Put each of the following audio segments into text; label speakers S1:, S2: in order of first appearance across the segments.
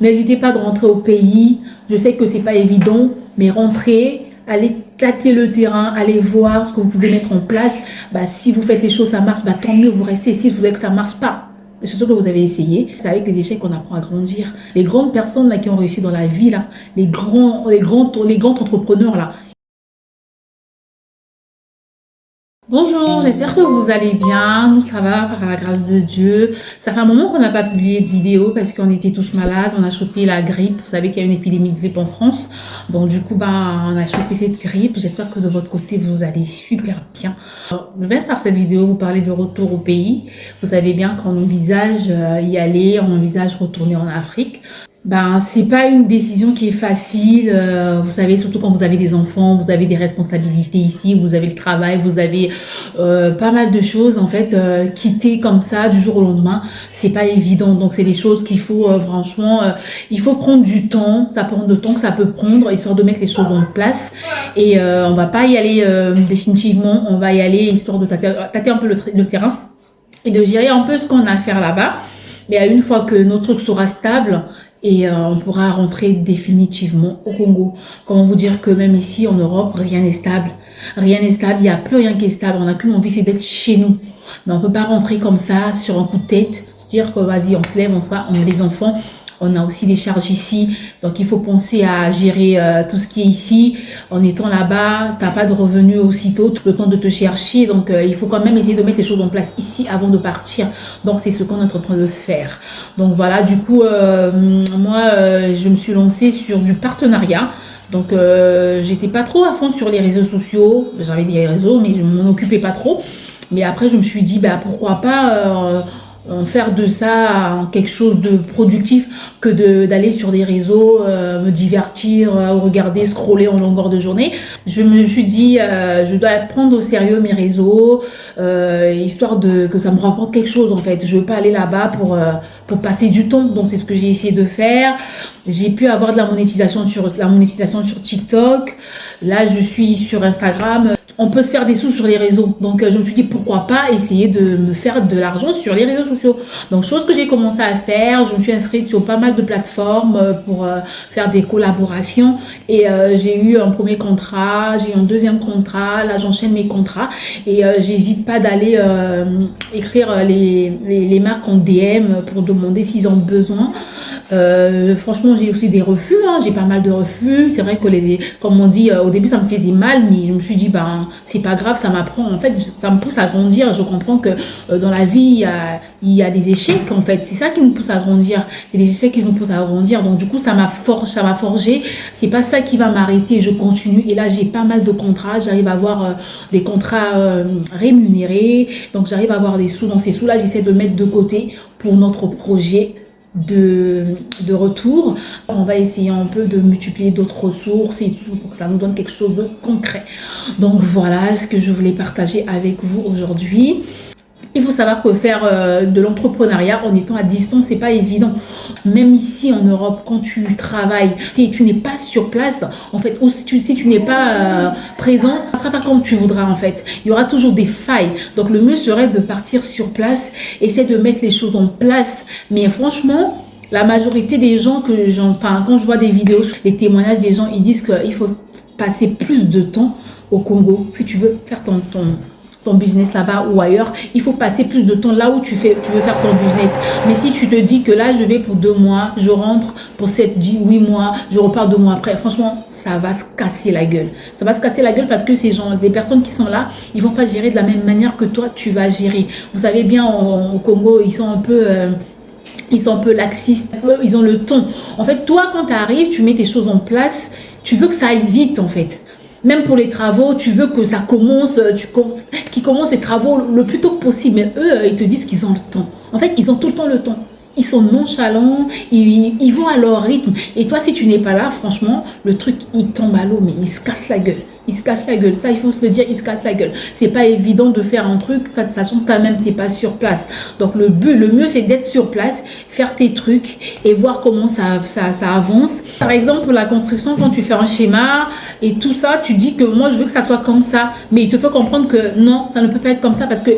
S1: N'hésitez pas de rentrer au pays. Je sais que c'est pas évident, mais rentrez, allez tâter le terrain, allez voir ce que vous pouvez mettre en place. Si vous faites les choses, ça marche, tant mieux, vous restez. Si vous voulez que ça marche pas, c'est sûr que vous avez essayé. C'est avec les échecs qu'on apprend à grandir. Les grandes personnes là, qui ont réussi dans la vie, là, les grands entrepreneurs, là. Bonjour, j'espère que vous allez bien. Nous, ça va, par la grâce de Dieu. Ça fait un moment qu'on n'a pas publié de vidéo parce qu'on était tous malades. On a chopé la grippe. Vous savez qu'il y a une épidémie de grippe en France. Donc, du coup, on a chopé cette grippe. J'espère que de votre côté, vous allez super bien. Je vais par cette vidéo vous parler du retour au pays. Vous savez bien qu'on envisage y aller, on envisage retourner en Afrique. C'est pas une décision qui est facile, vous savez, surtout quand vous avez des enfants, vous avez des responsabilités ici, vous avez le travail, vous avez pas mal de choses en fait, quitter comme ça du jour au lendemain, c'est pas évident. Donc c'est des choses qu'il faut franchement, il faut prendre du temps, ça prend le temps que ça peut prendre, histoire de mettre les choses en place. Et on va pas y aller définitivement, on va y aller histoire de tâter un peu le terrain et de gérer un peu ce qu'on a à faire là-bas. Mais une fois que notre truc sera stable, et on pourra rentrer définitivement au Congo. Comment vous dire que même ici en Europe, rien n'est stable. Rien n'est stable, il n'y a plus rien qui est stable. On n'a qu'une envie, c'est d'être chez nous. Mais on ne peut pas rentrer comme ça, sur un coup de tête, se dire que vas-y, on se lève, on a des enfants. On a aussi des charges ici, donc il faut penser à gérer tout ce qui est ici. En étant là-bas, t'as pas de revenus aussitôt, le temps de te chercher, donc il faut quand même essayer de mettre les choses en place ici avant de partir. Donc c'est ce qu'on est en train de faire. Donc voilà, du coup, je me suis lancée sur du partenariat. Donc j'étais pas trop à fond sur les réseaux sociaux. J'avais des réseaux, mais je m'en occupais pas trop. Mais après, je me suis dit, pourquoi pas faire de ça quelque chose de productif que d'aller sur des réseaux, me divertir, regarder, scroller en longueur de journée. Je me suis dit, je dois prendre au sérieux mes réseaux, histoire que ça me rapporte quelque chose en fait. Je veux pas aller là-bas pour passer du temps. Donc c'est ce que j'ai essayé de faire. J'ai pu avoir de la monétisation sur TikTok. Là, je suis sur Instagram. On peut se faire des sous sur les réseaux. Donc, je me suis dit, pourquoi pas essayer de me faire de l'argent sur les réseaux sociaux. Donc, chose que j'ai commencé à faire. Je me suis inscrite sur pas mal de plateformes pour faire des collaborations. Et j'ai eu un premier contrat, j'ai eu un deuxième contrat. Là, j'enchaîne mes contrats. Et j'hésite pas d'aller écrire les marques en DM pour demander s'ils ont besoin. Franchement, j'ai aussi des refus, j'ai pas mal de refus. C'est vrai que comme on dit, au début ça me faisait mal, mais je me suis dit c'est pas grave, ça m'apprend. En fait, ça me pousse à grandir. Je comprends que dans la vie il y a des échecs en fait. C'est ça qui nous pousse à grandir. C'est les échecs qui nous poussent à grandir. Donc du coup ça m'a forgé. C'est pas ça qui va m'arrêter. Je continue et là j'ai pas mal de contrats. J'arrive à avoir des contrats rémunérés. Donc j'arrive à avoir des sous. Donc ces sous là j'essaie de mettre de côté pour notre projet de retour. On va essayer un peu de multiplier d'autres ressources et tout pour que ça nous donne quelque chose de concret. Donc voilà ce que je voulais partager avec vous aujourd'hui. Il faut savoir que faire de l'entrepreneuriat en étant à distance, c'est pas évident. Même ici en Europe, quand tu travailles et tu n'es pas sur place, en fait, ou si tu n'es pas présent, ça sera pas comme tu voudras en fait. Il y aura toujours des failles. Donc le mieux serait de partir sur place, essayer de mettre les choses en place. Mais franchement, la majorité des gens quand je vois des vidéos, les témoignages des gens, ils disent qu'il faut passer plus de temps au Congo si tu veux faire ton business là-bas ou ailleurs. Il faut passer plus de temps là où tu veux faire ton business. Mais si tu te dis que là je vais pour 2 mois, je rentre pour 8 mois, je repars 2 mois après, franchement ça va se casser la gueule. Ça va se casser la gueule parce que les personnes qui sont là, ils vont pas gérer de la même manière que toi tu vas gérer. Vous savez bien au Congo, ils sont un peu laxistes, ils ont le ton. En fait, toi quand tu arrives, tu mets tes choses en place, tu veux que ça aille vite en fait. Même pour les travaux, tu veux que ça commence, qu'ils commencent les travaux le plus tôt possible. Mais eux, ils te disent qu'ils ont le temps. En fait, ils ont tout le temps le temps. Ils sont nonchalants, ils vont à leur rythme. Et toi, si tu n'es pas là, franchement, le truc, il tombe à l'eau, mais il se casse la gueule. Il se casse la gueule. Ça, il faut se le dire, il se casse la gueule. C'est pas évident de faire un truc, sachant que toi-même, t'es pas sur place. Donc, le mieux, c'est d'être sur place, faire tes trucs et voir comment ça avance. Par exemple, pour la construction, quand tu fais un schéma et tout ça, tu dis que moi, je veux que ça soit comme ça. Mais il te faut comprendre que non, ça ne peut pas être comme ça parce que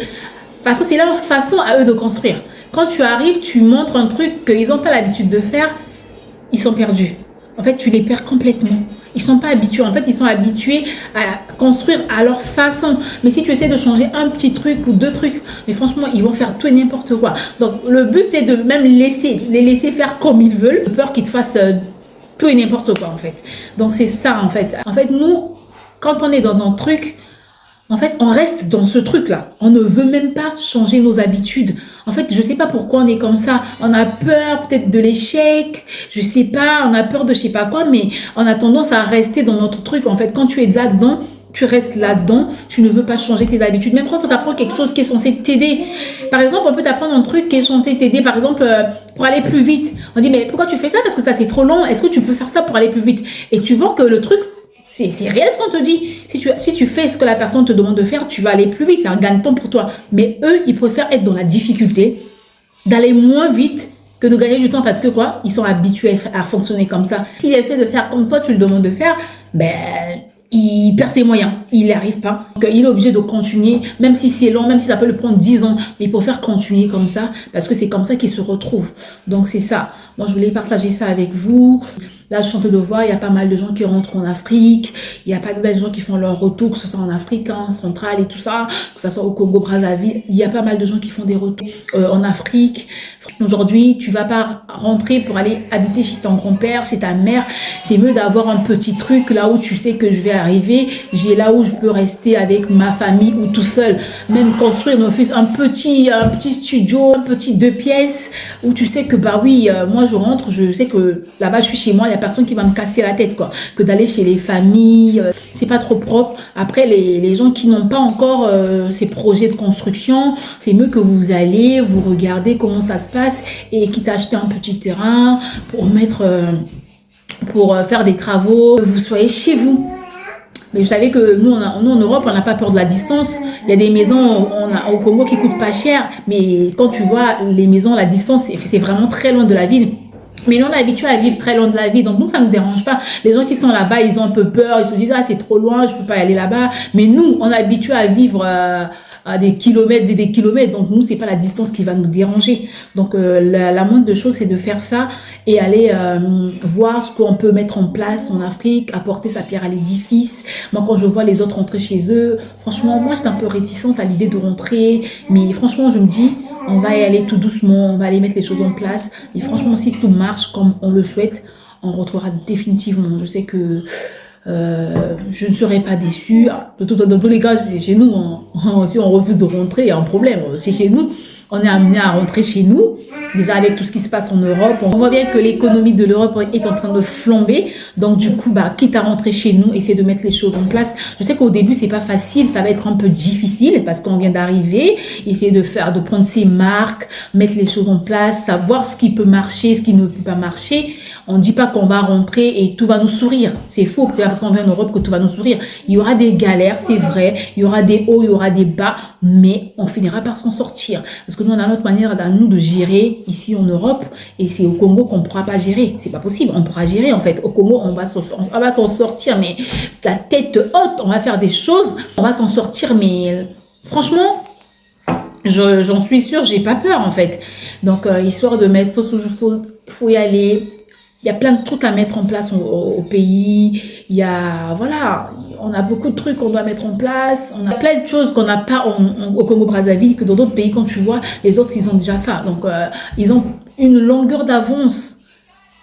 S1: façon, c'est leur façon à eux de construire. Quand tu arrives, tu montres un truc qu'ils n'ont pas l'habitude de faire. ils sont perdus. En fait, tu les perds complètement. Ils sont pas habitués. En fait, ils sont habitués à construire à leur façon. Mais si tu essaies de changer un petit truc ou deux trucs, mais franchement, ils vont faire tout et n'importe quoi. Donc, le but, c'est de même les laisser faire comme ils veulent. De peur qu'ils te fassent tout et n'importe quoi, en fait. Donc, c'est ça, en fait. En fait, nous, quand on est dans un truc, en fait, on reste dans ce truc-là. On ne veut même pas changer nos habitudes. En fait, je sais pas pourquoi on est comme ça. On a peur peut-être de l'échec. Je sais pas, on a peur de je sais pas quoi, mais on a tendance à rester dans notre truc. En fait, quand tu es là-dedans, tu restes là-dedans. Tu ne veux pas changer tes habitudes. Même quand on t'apprend quelque chose qui est censé t'aider. Par exemple, on peut t'apprendre un truc qui est censé t'aider. Par exemple, pour aller plus vite. On dit, mais pourquoi tu fais ça? Parce que ça, c'est trop long. Est-ce que tu peux faire ça pour aller plus vite? Et tu vois que le truc, c'est réel ce qu'on te dit. Si tu fais ce que la personne te demande de faire, tu vas aller plus vite. C'est un gagne-temps pour toi. Mais eux, ils préfèrent être dans la difficulté, d'aller moins vite que de gagner du temps parce que quoi? Ils sont habitués à fonctionner comme ça. S'ils essaient de faire comme toi, tu le demandes de faire, ben, il perd ses moyens. Il n'y arrive pas. Donc, il est obligé de continuer, même si c'est long, même si ça peut le prendre 10 ans. Mais il préfère continuer comme ça parce que c'est comme ça qu'il se retrouve. Donc, c'est ça. Moi, je voulais partager ça avec vous. Là, je suis en train de voir, il y a pas mal de gens qui rentrent en Afrique. Il y a pas mal de gens qui font leur retour, que ce soit en Afrique centrale et tout ça, que ce soit au Congo, Brazzaville. Il y a pas mal de gens qui font des retours en Afrique. Aujourd'hui, tu vas pas rentrer pour aller habiter chez ton grand-père, chez ta mère. C'est mieux d'avoir un petit truc là où tu sais que je vais arriver. J'ai là où je peux rester avec ma famille ou tout seul. Même construire un petit studio, un petit 2 pièces où tu sais que bah oui, moi je rentre, je sais que là-bas je suis chez moi, il y a personne qui va me casser la tête quoi. Que d'aller chez les familles, c'est pas trop propre. Après les gens qui n'ont pas encore ces projets de construction, c'est mieux que vous allez, vous regardez comment ça se passe et quitte à acheter un petit terrain pour mettre pour faire des travaux, que vous soyez chez vous. Mais vous savez que nous en Europe, on n'a pas peur de la distance. Il y a des maisons au Congo qui coûtent pas cher, mais quand tu vois les maisons, la distance, c'est vraiment très loin de la ville. Mais nous, on est habitués à vivre très loin de la ville, donc nous, ça ne nous dérange pas. Les gens qui sont là-bas, ils ont un peu peur, ils se disent, ah, c'est trop loin, je peux pas y aller là-bas. Mais nous, on est habitués à vivre à des kilomètres et des kilomètres, donc nous, c'est pas la distance qui va nous déranger. Donc, la moindre de choses, c'est de faire ça et aller voir ce qu'on peut mettre en place en Afrique, apporter sa pierre à l'édifice. Moi, quand je vois les autres rentrer chez eux, franchement, moi, j'étais un peu réticente à l'idée de rentrer, mais franchement, je me dis, on va y aller tout doucement, on va aller mettre les choses en place. Et franchement, si tout marche comme on le souhaite, on retrouvera définitivement. Je sais que je ne serai pas déçue. Dans tous les cas, chez nous, si on refuse de rentrer, il y a un problème. C'est chez nous. On est amené à rentrer chez nous. Déjà avec tout ce qui se passe en Europe, on voit bien que l'économie de l'Europe est en train de flamber. Donc du coup, quitte à rentrer chez nous, essayer de mettre les choses en place. Je sais qu'au début, c'est pas facile, ça va être un peu difficile parce qu'on vient d'arriver. Essayer de prendre ses marques, mettre les choses en place, savoir ce qui peut marcher, ce qui ne peut pas marcher. On ne dit pas qu'on va rentrer et tout va nous sourire. C'est faux. C'est pas parce qu'on vient en Europe que tout va nous sourire. Il y aura des galères, c'est vrai. Il y aura des hauts, il y aura des bas, mais on finira par s'en sortir. Parce que nous, on a notre manière à nous de gérer ici en Europe et c'est au Congo qu'on ne pourra pas gérer. C'est pas possible. On pourra gérer en fait. Au Congo, on va s'en sortir, mais la tête haute, on va faire des choses, on va s'en sortir, mais franchement, j'en suis sûre, j'ai pas peur en fait. Donc, histoire de mettre, faut y aller. Il y a plein de trucs à mettre en place au pays. Il y a, voilà, on a beaucoup de trucs qu'on doit mettre en place. On a plein de choses qu'on n'a pas au Congo-Brazzaville, que dans d'autres pays, quand tu vois, les autres, ils ont déjà ça. Donc, ils ont une longueur d'avance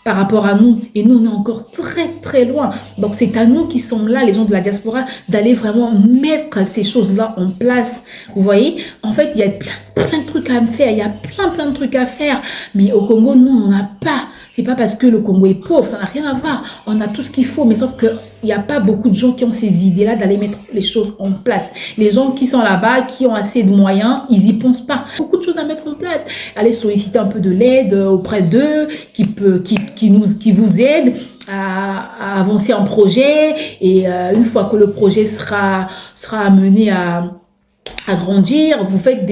S1: par rapport à nous. Et nous, on est encore très, très loin. Donc, c'est à nous qui sommes là, les gens de la diaspora, d'aller vraiment mettre ces choses-là en place. Vous voyez? En fait, il y a plein de trucs à faire. Il y a plein de trucs à faire. Mais au Congo, nous, on n'a pas. C'est pas parce que le Congo est pauvre, ça n'a rien à voir. On a tout ce qu'il faut, mais sauf qu'il n'y a pas beaucoup de gens qui ont ces idées-là d'aller mettre les choses en place. Les gens qui sont là-bas, qui ont assez de moyens, ils y pensent pas. Beaucoup de choses à mettre en place. Aller solliciter un peu de l'aide auprès d'eux, qui vous aident à avancer un projet. Et une fois que le projet sera amené à grandir, vous faites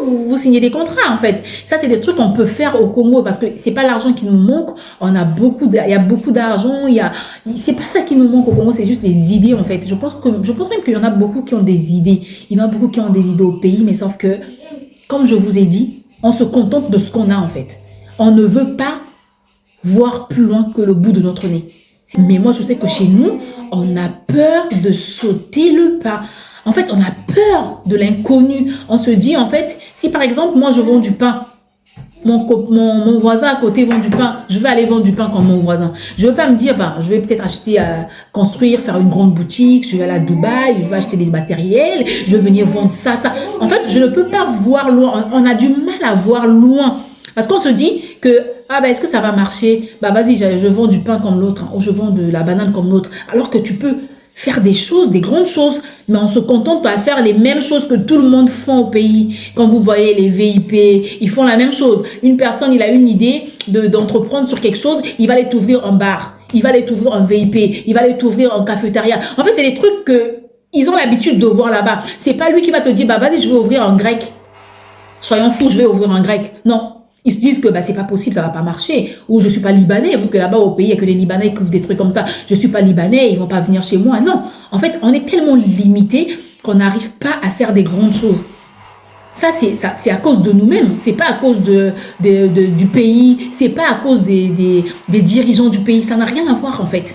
S1: vous signez des contrats en fait. Ça c'est des trucs qu'on peut faire au Congo parce que c'est pas l'argent qui nous manque, il y a beaucoup d'argent, c'est pas ça qui nous manque au Congo, c'est juste des idées en fait. Je pense même qu'il y en a beaucoup qui ont des idées. Il y en a beaucoup qui ont des idées au pays, mais sauf que comme je vous ai dit, on se contente de ce qu'on a en fait. On ne veut pas voir plus loin que le bout de notre nez. Mais moi, je sais que chez nous, on a peur de sauter le pas. En fait, on a peur de l'inconnu. On se dit, en fait, si par exemple, moi, je vends du pain, mon voisin à côté vend du pain, je vais aller vendre du pain comme mon voisin. Je ne veux pas me dire, bah, je vais peut-être acheter, construire, faire une grande boutique, je vais aller à Dubaï, je vais acheter des matériels, je vais venir vendre ça, ça. En fait, je ne peux pas voir loin. On a du mal à voir loin. Parce qu'on se dit que, ah ben, est-ce que ça va marcher? Bah vas-y, je vends du pain comme l'autre, hein, ou je vends de la banane comme l'autre. Alors que tu peux faire des choses, des grandes choses, mais on se contente à faire les mêmes choses que tout le monde fait au pays. Quand vous voyez les VIP, ils font la même chose. Une personne, il a une idée d'entreprendre sur quelque chose, il va aller t'ouvrir un bar, il va aller t'ouvrir un VIP, il va aller t'ouvrir un cafétéria. En fait, c'est des trucs que ils ont l'habitude de voir là-bas. C'est pas lui qui va te dire, bah vas-y, je vais ouvrir un grec. Soyons fous, je vais ouvrir un grec. Non. Ils se disent que bah, c'est pas possible, ça va pas marcher. Ou je suis pas libanais, vu que là-bas au pays, il y a que les Libanais qui ouvrent des trucs comme ça. Je suis pas libanais, ils vont pas venir chez moi. Non. En fait, on est tellement limité qu'on n'arrive pas à faire des grandes choses. Ça, c'est à cause de nous-mêmes. C'est pas à cause du pays. C'est pas à cause des dirigeants du pays. Ça n'a rien à voir, en fait.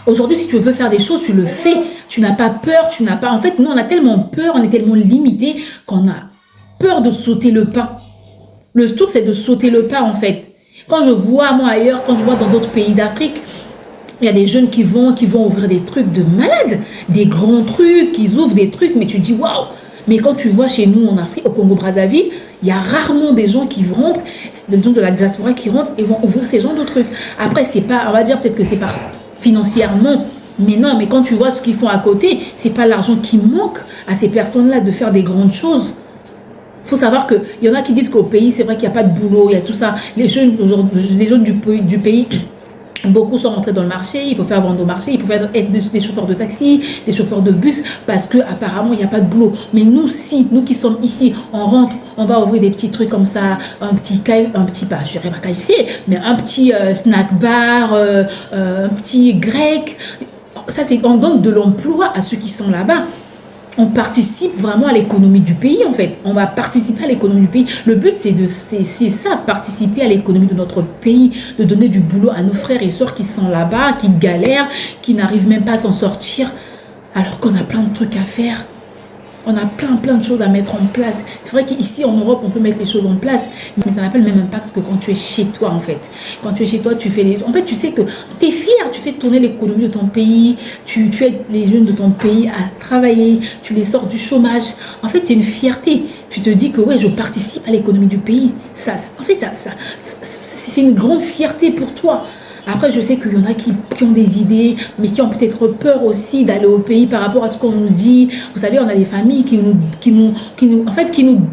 S1: Aujourd'hui, si tu veux faire des choses, tu le fais. Tu n'as pas peur, tu n'as pas... En fait, nous, on a tellement peur, on est tellement limité qu'on a peur de sauter le pas. Le truc, c'est de sauter le pas, en fait. Quand je vois, moi, ailleurs, quand je vois dans d'autres pays d'Afrique, il y a des jeunes qui vont ouvrir des trucs de malades, des grands trucs, qui ouvrent des trucs, mais tu dis, waouh! Mais quand tu vois chez nous, en Afrique, au Congo-Brazzaville, il y a rarement des gens qui rentrent, des gens de la diaspora qui rentrent et vont ouvrir ces genres de trucs. Après, c'est pas, on va dire peut-être que c'est pas financièrement, mais non, mais quand tu vois ce qu'ils font à côté, c'est pas l'argent qui manque à ces personnes-là de faire des grandes choses. Il faut savoir qu'il y en a qui disent qu'au pays, c'est vrai qu'il n'y a pas de boulot, il y a tout ça. Les jeunes du pays, beaucoup sont rentrés dans le marché, ils peuvent faire vendre au marché, ils peuvent être des chauffeurs de taxi, des chauffeurs de bus, parce qu'apparemment, il n'y a pas de boulot. Mais nous, si, nous qui sommes ici, on rentre, on va ouvrir des petits trucs comme ça, un petit, pas, je dirais pas KFC, mais un petit snack bar, un petit grec. Ça, on donne de l'emploi à ceux qui sont là-bas. On participe vraiment à l'économie du pays, en fait. On va participer à l'économie du pays. Le but, c'est ça, participer à l'économie de notre pays, de donner du boulot à nos frères et sœurs qui sont là-bas, qui galèrent, qui n'arrivent même pas à s'en sortir, alors qu'on a plein de trucs à faire. On a plein de choses à mettre en place. C'est vrai qu'ici, en Europe, on peut mettre les choses en place, mais ça n'a pas le même impact que quand tu es chez toi, en fait. Quand tu es chez toi, tu fais les... En fait, tu sais que tu es fier, tu fais tourner l'économie de ton pays, tu aides les jeunes de ton pays à travailler, tu les sors du chômage. En fait, c'est une fierté. Tu te dis que, ouais, je participe à l'économie du pays. En fait, c'est une grande fierté pour toi. Après, je sais qu'il y en a qui ont des idées, mais qui ont peut-être peur aussi d'aller au pays par rapport à ce qu'on nous dit. Vous savez, on a des familles qui nous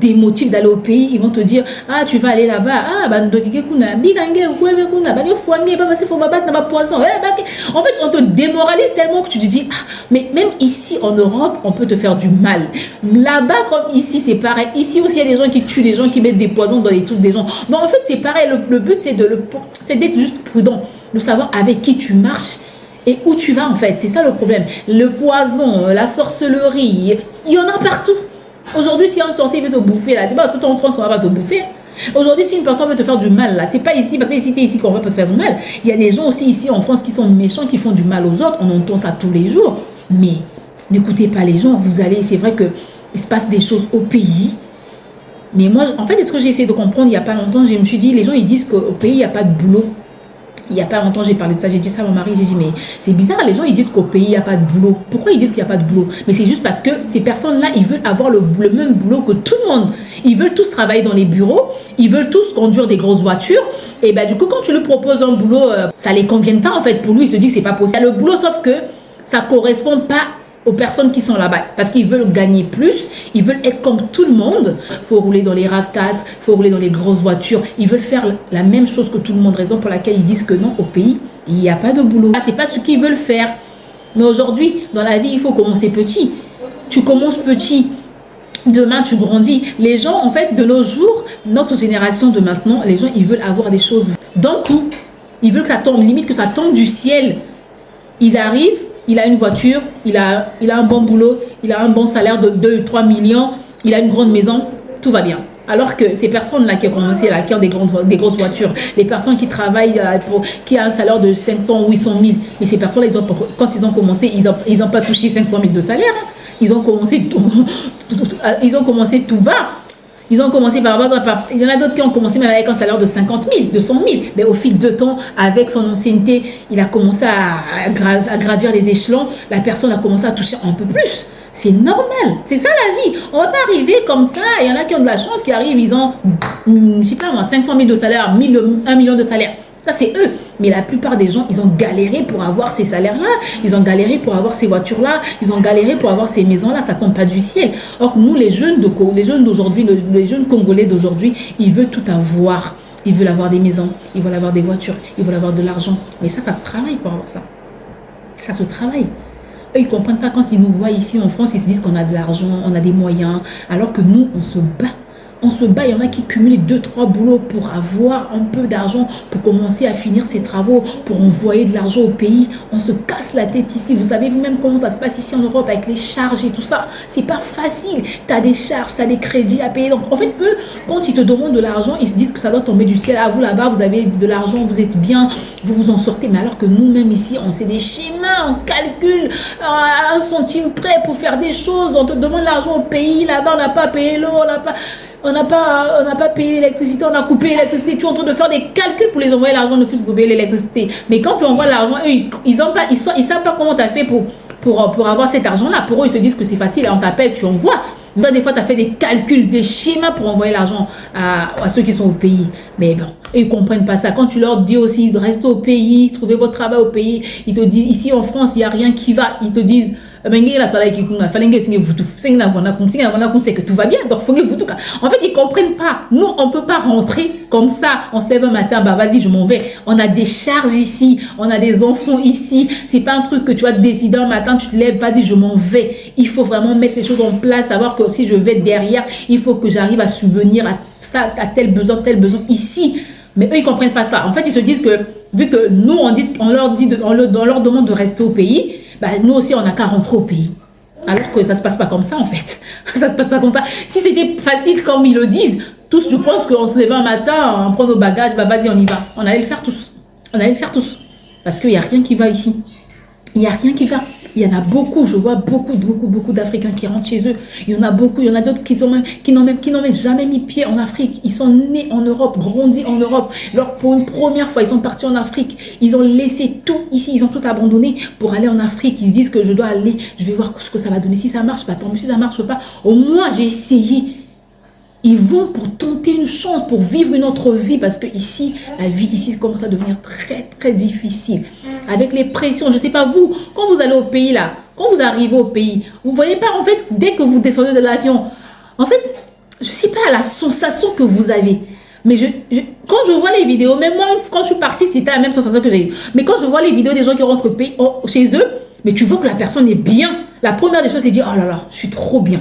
S1: démotivent d'aller au pays. Ils vont te dire, ah, tu vas aller là-bas. Ah, en fait, on te démoralise tellement que tu te dis, ah, mais même ici en Europe, on peut te faire du mal. Là-bas, comme ici, c'est pareil. Ici aussi, il y a des gens qui tuent des gens, qui mettent des poisons dans les trucs des gens. Donc, en fait, c'est pareil. Le but, c'est d'être juste prudent. De savoir avec qui tu marches et où tu vas, en fait. C'est ça le problème. Le poison, la sorcellerie, il y en a partout. Aujourd'hui, si un sorcier veut te bouffer, là, c'est pas parce que toi en France, on va pas te bouffer. Aujourd'hui, si une personne veut te faire du mal, là, c'est pas ici, parce que ici, t'es ici qu'on va pas te faire du mal. Il y a des gens aussi ici en France qui sont méchants, qui font du mal aux autres. On entend ça tous les jours. Mais n'écoutez pas les gens. Vous allez, c'est vrai qu'il se passe des choses au pays. Mais moi, en fait, c'est ce que j'ai essayé de comprendre il y a pas longtemps. Je me suis dit, les gens, ils disent qu'au pays, il n'y a pas de boulot. Il n'y a pas longtemps, j'ai parlé de ça, j'ai dit ça à mon mari, j'ai dit, mais c'est bizarre, les gens, ils disent qu'au pays, il n'y a pas de boulot. Pourquoi ils disent qu'il n'y a pas de boulot? Mais c'est juste parce que ces personnes-là, ils veulent avoir le même boulot que tout le monde. Ils veulent tous travailler dans les bureaux, ils veulent tous conduire des grosses voitures. Et ben du coup, quand tu lui proposes un boulot, ça ne les convient pas, en fait. Pour lui, il se dit que c'est pas possible. Il y a le boulot, sauf que ça ne correspond pas aux personnes qui sont là-bas, parce qu'ils veulent gagner plus, ils veulent être comme tout le monde. Il faut rouler dans les RAV4, il faut rouler dans les grosses voitures, ils veulent faire la même chose que tout le monde, raison pour laquelle ils disent que non, au pays, il n'y a pas de boulot. C'est pas ce qu'ils veulent faire. Mais aujourd'hui, dans la vie, il faut commencer petit. Tu commences petit, demain tu grandis. Les gens, en fait, de nos jours, notre génération de maintenant, les gens, ils veulent avoir des choses d'un coup. Ils veulent que ça tombe, limite que ça tombe du ciel. Ils arrivent, il a une voiture, il a un bon boulot, il a un bon salaire de 2 ou 3 millions, il a une grande maison, tout va bien. Alors que ces personnes-là qui ont commencé, là, qui ont des grosses voitures, les personnes qui travaillent, qui ont un salaire de 500 ou 800 000, mais ces personnes-là, quand ils ont commencé, ils n'ont pas touché 500 000 de salaire. Hein. Ils ont commencé tout bas. Ils ont commencé par avoir, il y en a d'autres qui ont commencé même avec un salaire de 50 000, de 100 000. Mais au fil de temps, avec son ancienneté, il a commencé à gravir les échelons. La personne a commencé à toucher un peu plus. C'est normal, c'est ça la vie. On ne va pas arriver comme ça. Il y en a qui ont de la chance, qui arrivent, ils ont, je sais pas moi, 500 000 de salaire, 1 million de salaire. Ça, c'est eux. Mais la plupart des gens, ils ont galéré pour avoir ces salaires-là. Ils ont galéré pour avoir ces voitures-là. Ils ont galéré pour avoir ces maisons-là. Ça ne tombe pas du ciel. Or, nous, les jeunes d'aujourd'hui, les jeunes Congolais d'aujourd'hui, ils veulent tout avoir. Ils veulent avoir des maisons. Ils veulent avoir des voitures. Ils veulent avoir de l'argent. Mais ça se travaille pour avoir ça. Ça se travaille. Eux, ils ne comprennent pas quand ils nous voient ici en France, ils se disent qu'on a de l'argent, on a des moyens, alors que nous, on se bat. On se bat, il y en a qui cumulent 2-3 boulots pour avoir un peu d'argent, pour commencer à finir ses travaux, pour envoyer de l'argent au pays. On se casse la tête ici. Vous savez vous-même comment ça se passe ici en Europe avec les charges et tout ça. C'est pas facile. Tu as des charges, tu as des crédits à payer. Donc, en fait, eux, quand ils te demandent de l'argent, ils se disent que ça doit tomber du ciel. À vous là-bas, vous avez de l'argent, vous êtes bien, vous vous en sortez. Mais alors que nous-mêmes ici, on sait des schémas, on calcule à 1 centime près pour faire des choses. On te demande l'argent au pays. Là-bas, on n'a pas payé l'eau, on n'a pas payé l'électricité, on a coupé l'électricité. Tu es en train de faire des calculs pour les envoyer l'argent de plus pour payer l'électricité. Mais quand tu envoies l'argent, eux, ils savent pas comment tu as fait pour avoir cet argent-là. Pour eux, ils se disent que c'est facile. On t'appelle, tu envoies. Donc, des fois, tu as fait des calculs, des schémas pour envoyer l'argent à ceux qui sont au pays. Mais bon, ils ne comprennent pas ça. Quand tu leur dis aussi de rester au pays, trouvez votre travail au pays, ils te disent, ici en France, il n'y a rien qui va. Ils te disent, c'est que tout va bien, donc en fait ils ne comprennent pas. Nous on ne peut pas rentrer comme ça, on se lève un matin, bah vas-y je m'en vais. On a des charges ici, on a des enfants ici, c'est pas un truc que tu vas décider un matin, tu te lèves, vas-y je m'en vais. Il faut vraiment mettre les choses en place, savoir que si je vais derrière, il faut que j'arrive à subvenir à ça, à tel besoin ici. Mais eux ils ne comprennent pas ça. En fait ils se disent que vu que nous on leur demande de rester au pays, bah, nous aussi, on n'a qu'à rentrer au pays. Alors que ça ne se passe pas comme ça, en fait. Ça ne se passe pas comme ça. Si c'était facile comme ils le disent, tous, je pense qu'on se levait un matin, on prend nos bagages, bah vas-y, on y va. On allait le faire tous. Parce qu'il n'y a rien qui va ici. Il n'y a rien qui va. Il y en a beaucoup, je vois beaucoup d'Africains qui rentrent chez eux. Il y en a beaucoup, il y en a d'autres qui n'ont même jamais mis pied en Afrique. Ils sont nés en Europe, grandis en Europe. Alors pour une première fois, ils sont partis en Afrique. Ils ont laissé tout ici, ils ont tout abandonné pour aller en Afrique. Ils se disent que je dois aller, je vais voir ce que ça va donner. Si ça marche, pas tant mieux. Si ça marche pas, au moins j'ai essayé. Ils vont pour tenter une chance, pour vivre une autre vie, parce que ici, la vie d'ici commence à devenir très difficile. Avec les pressions, je ne sais pas vous, quand vous allez au pays là, quand vous arrivez au pays, vous ne voyez pas en fait, dès que vous descendez de l'avion, en fait, je ne sais pas la sensation que vous avez. Mais quand je vois les vidéos, même moi, quand je suis partie, c'était la même sensation que j'ai eue. Mais quand je vois les vidéos des gens qui rentrent au pays, chez eux, mais tu vois que la personne est bien. La première des choses, c'est de dire, oh là là, je suis trop bien.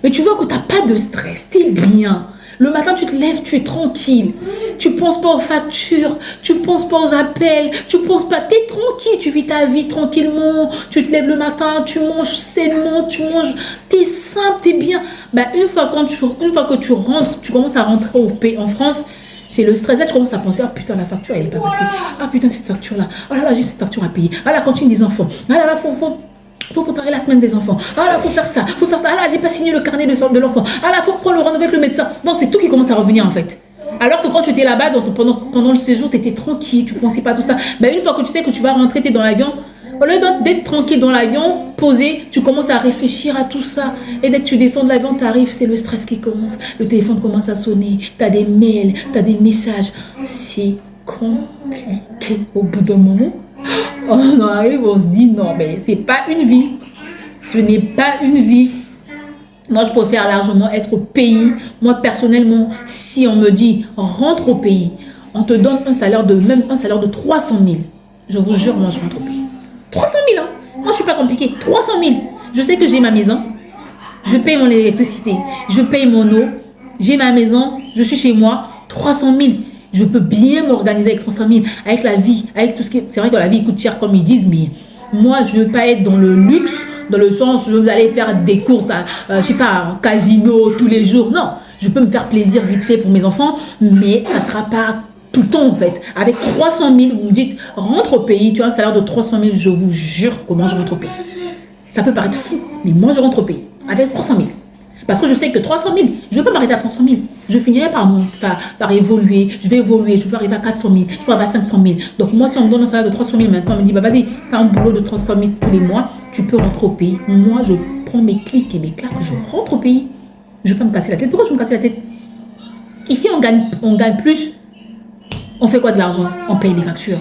S1: Mais tu vois que tu n'as pas de stress, tu es bien. Le matin, tu te lèves, tu es tranquille. Tu ne penses pas aux factures, tu ne penses pas aux appels, tu ne penses pas, tu es tranquille, tu vis ta vie tranquillement. Tu te lèves le matin, tu manges sainement, tu es simple, tu es bien. Bah, une fois que tu rentres, tu commences à rentrer au pays en France, c'est le stress. Là, tu commences à penser, ah putain, la facture, elle n'est pas passée. Ah putain, cette facture-là. Ah là là, j'ai cette facture à payer. Ah la cantine des enfants. Ah là là, faut préparer la semaine des enfants. Ah là, faut faire ça. Ah là, j'ai pas signé le carnet de l'enfant. Ah là, faut prendre le rendez-vous avec le médecin. Donc, c'est tout qui commence à revenir en fait. Alors que quand tu étais là-bas, pendant le séjour, tu étais tranquille, tu ne pensais pas tout ça. Mais une fois que tu sais que tu vas rentrer, tu es dans l'avion, au lieu d'être tranquille dans l'avion, posé, tu commences à réfléchir à tout ça. Et dès que tu descends de l'avion, tu arrives, c'est le stress qui commence. Le téléphone commence à sonner, tu as des mails, tu as des messages. C'est compliqué au bout d'un moment. On arrive, on se dit non, mais c'est pas une vie. Ce n'est pas une vie. Moi, je préfère largement être au pays. Moi, personnellement, si on me dit rentre au pays, on te donne un salaire de 300 000. Je vous jure, moi, je rentre au pays. 300 000, hein. Moi, je ne suis pas compliquée. 300 000. Je sais que j'ai ma maison. Je paye mon électricité. Je paye mon eau. J'ai ma maison. Je suis chez moi. 300 000. Je peux bien m'organiser avec 300 000, avec la vie, avec tout ce qui est... C'est vrai que la vie coûte cher comme ils disent, mais moi, je ne veux pas être dans le luxe, dans le sens où je veux aller faire des courses à, je sais pas, un casino tous les jours. Non, Je peux me faire plaisir vite fait pour mes enfants, mais ça sera pas tout le temps en fait. Avec 300 000, vous me dites, rentre au pays, tu as un salaire de 300 000, je vous jure comment je rentre au pays. Ça peut paraître fou, mais moi je rentre au pays avec 300 000. Parce que je sais que 300 000, je ne vais pas m'arrêter à 300 000. Je finirai par évoluer. Je vais évoluer. Je peux arriver à 400 000. Je peux arriver à 500 000. Donc, moi, si on me donne un salaire de 300 000 maintenant, on me dit, bah, vas-y, tu as un boulot de 300 000 tous les mois, tu peux rentrer au pays. Moi, je prends mes clics et mes claques, je rentre au pays. Je ne vais pas me casser la tête. Pourquoi je vais me casser la tête? Ici, on gagne plus. On fait quoi de l'argent? On paye les factures.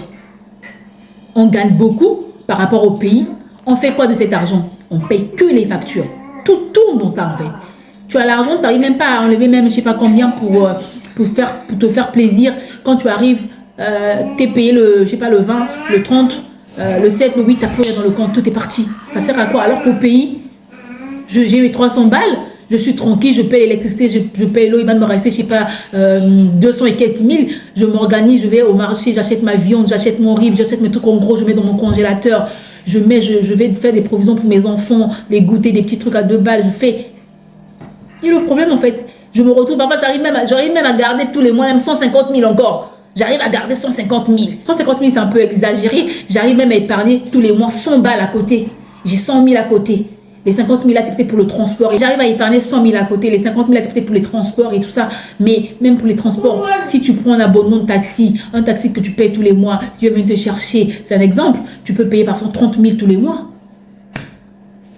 S1: On gagne beaucoup par rapport au pays. On fait quoi de cet argent? On paye que les factures. Tout tourne dans ça, en fait. Tu as l'argent, tu n'arrives même pas à enlever même je ne sais pas combien pour te faire plaisir. Quand tu arrives, tu es payé le 20, le 30, le 7, le 8, tu n'as plus rien dans le compte, tout est parti. Ça sert à quoi? Alors qu'au pays, j'ai mes 300 balles, je suis tranquille, je paye l'électricité, je paye l'eau, il va me rester, je ne sais pas, 200 et quelques mille. Je m'organise, je vais au marché, j'achète ma viande, j'achète mon riz, j'achète mes trucs en gros, je mets dans mon congélateur. Je vais faire des provisions pour mes enfants, les goûter, des petits trucs à 2 balles, je fais. Et le problème, en fait, je me retrouve, parfois, j'arrive même à garder tous les mois, même 150 000 encore. J'arrive à garder 150 000. 150 000, c'est un peu exagéré. J'arrive même à épargner tous les mois 100 balles à côté. J'ai 100 000 à côté. Les 50 000 là, c'est peut-être pour le transport. Et j'arrive à épargner 100 000 à côté. Les 50 000 là, c'est peut-être pour les transports et tout ça. Mais même pour les transports, si tu prends un abonnement de taxi, un taxi que tu payes tous les mois, tu viens te chercher, c'est un exemple, tu peux payer parfois 30 000 tous les mois.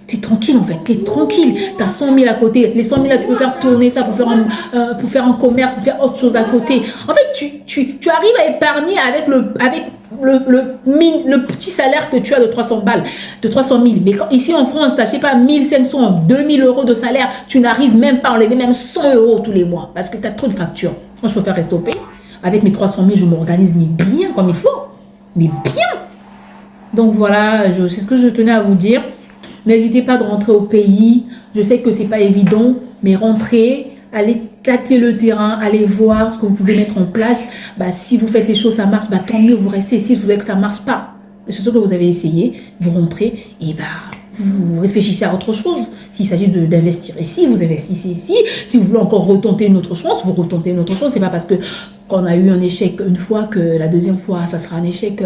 S1: T'es tranquille en fait, t'es tranquille. T'as 100 000 à côté. Les 100 000 là, tu peux faire tourner ça pour faire un commerce, pour faire autre chose à côté. En fait, tu arrives à épargner avec le petit salaire que tu as de 300 balles, de 300 000. Mais ici en France, tu n'as pas 1 500, 2 000 euros de salaire. Tu n'arrives même pas à enlever même 100 euros tous les mois parce que tu as trop de factures. Moi, je préfère rester au pays. Avec mes 300 000, je m'organise mais bien comme il faut. Mais bien. Donc voilà, c'est ce que je tenais à vous dire. N'hésitez pas de rentrer au pays. Je sais que c'est pas évident, mais rentrez, allez tâter le terrain, allez voir ce que vous pouvez mettre en place. Bah, si vous faites les choses, ça marche, bah, tant mieux, vous restez. Si vous voyez que ça marche pas, c'est sûr que vous avez essayé, vous rentrez et bah, vous réfléchissez à autre chose. S'il s'agit d'investir ici, vous investissez ici. Si vous voulez encore retenter une autre chance, vous retentez une autre chose. C'est pas parce que qu'on a eu un échec une fois que la deuxième fois, ça sera un échec.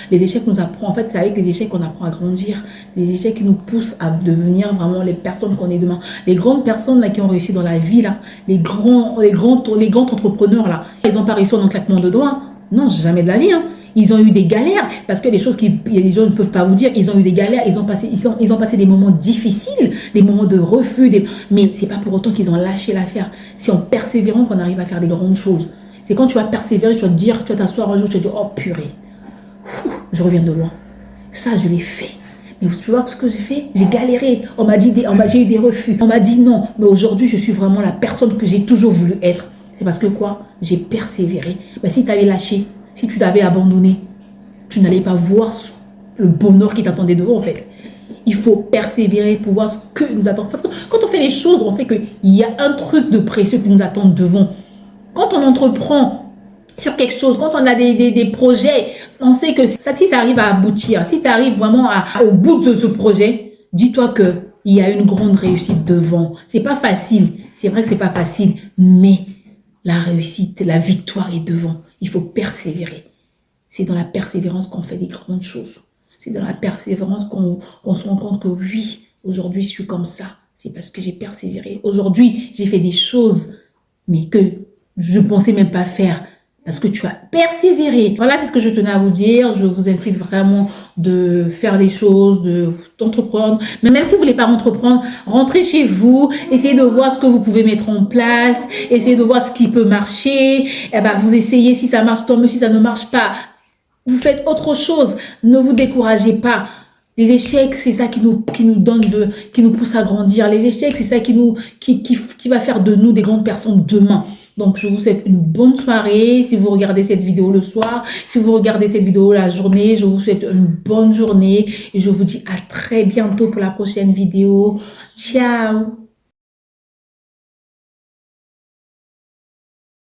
S1: Les échecs nous apprennent, en fait, c'est avec les échecs qu'on apprend à grandir. Les échecs qui nous poussent à devenir vraiment les personnes qu'on est demain. Les grandes personnes là, qui ont réussi dans la vie, là, les grands entrepreneurs, là, ils n'ont pas réussi en un claquement de doigts. Non, jamais de la vie, hein. Ils ont eu des galères, parce que les choses que les gens ne peuvent pas vous dire, ils ont eu des galères, ils ont passé des moments difficiles, des moments de refus, mais c'est pas pour autant qu'ils ont lâché l'affaire. C'est en persévérant qu'on arrive à faire des grandes choses. C'est quand tu vas persévérer, tu vas te dire, tu vas t'asseoir un jour, tu vas te dire, oh purée, je reviens de loin. Ça, je l'ai fait. Mais tu vois ce que j'ai fait? J'ai galéré. J'ai eu des refus. On m'a dit non. Mais aujourd'hui, je suis vraiment la personne que j'ai toujours voulu être. C'est parce que quoi? J'ai persévéré. Mais si tu avais lâché, si tu t'avais abandonné, tu n'allais pas voir le bonheur qui t'attendait devant, en fait. Il faut persévérer pour voir ce que nous attend. Parce que quand on fait les choses, on sait qu'il y a un truc de précieux qui nous attend devant. Quand on entreprend sur quelque chose, quand on a des projets, on sait que ça, si ça arrive à aboutir, si tu arrives vraiment au bout de ce projet, dis-toi qu'il y a une grande réussite devant. C'est pas facile. C'est vrai que c'est pas facile, mais la réussite, la victoire est devant. Il faut persévérer. C'est dans la persévérance qu'on fait des grandes choses. C'est dans la persévérance qu'on se rend compte que oui, aujourd'hui je suis comme ça. C'est parce que j'ai persévéré. Aujourd'hui, j'ai fait des choses, mais que je ne pensais même pas faire. Parce que tu as persévéré. Voilà, c'est ce que je tenais à vous dire. Je vous incite vraiment de faire des choses, d'entreprendre. Mais même si vous ne voulez pas entreprendre, rentrez chez vous, essayez de voir ce que vous pouvez mettre en place, essayez de voir ce qui peut marcher. Et ben, vous essayez, si ça marche, tant mieux, si ça ne marche pas, vous faites autre chose. Ne vous découragez pas. Les échecs, c'est ça qui nous pousse à grandir. Les échecs, c'est ça qui va faire de nous des grandes personnes demain. Donc, je vous souhaite une bonne soirée. Si vous regardez cette vidéo le soir, si vous regardez cette vidéo la journée, je vous souhaite une bonne journée. Et je vous dis à très bientôt pour la prochaine vidéo. Ciao!